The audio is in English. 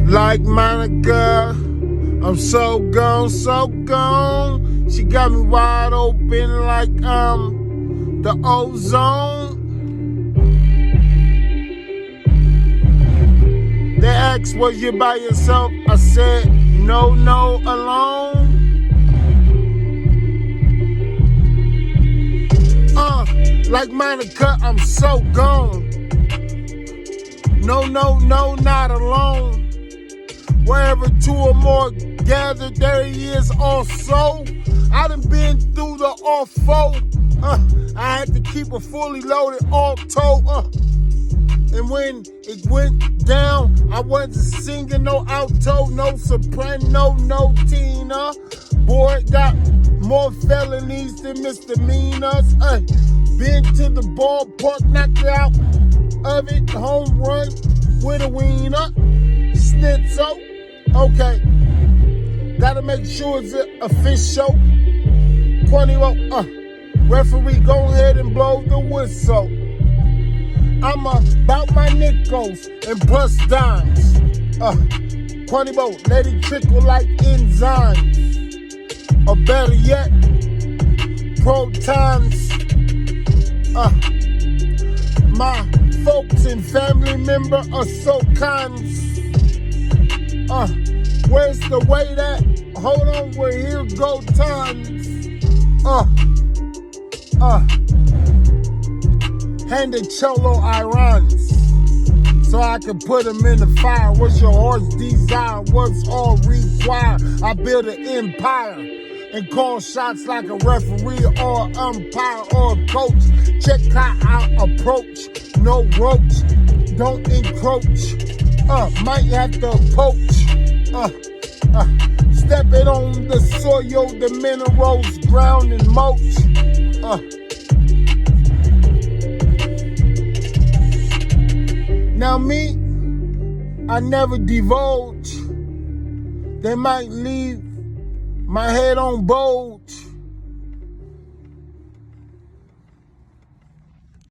Like Monica, I'm so gone, so gone. She got me wide open like the ozone. They asked, was you by yourself? I said, no, alone. Like Monica, I'm so gone. No, not alone. Wherever two or more gathered, there he is also. I done been through the all-four. I had to keep a fully loaded auto. And when it went down, I wasn't singing no alto, no soprano, no tenor. Boy, it got more felonies than misdemeanors. Been to the ballpark, knocked out of it, home run with a wiener. Schnitzel, okay. Gotta make sure it's official. 20, referee, go ahead and blow the whistle. I'm about my nickels and plus dimes. 20, let it trickle like enzymes. Or better yet, protons. My folks and family member are so kind. Where's the way that? Hold on, we're here go times. Handed Cholo irons so I can put them in the fire. What's your heart's desire? What's all required? I build an empire and call shots like a referee or umpire or a coach. Check how I approach. No roach, don't encroach. Might have to poach. Step it on the soil, the minerals, ground and mulch. Now me, I never divulge. They might leave my head on bulge.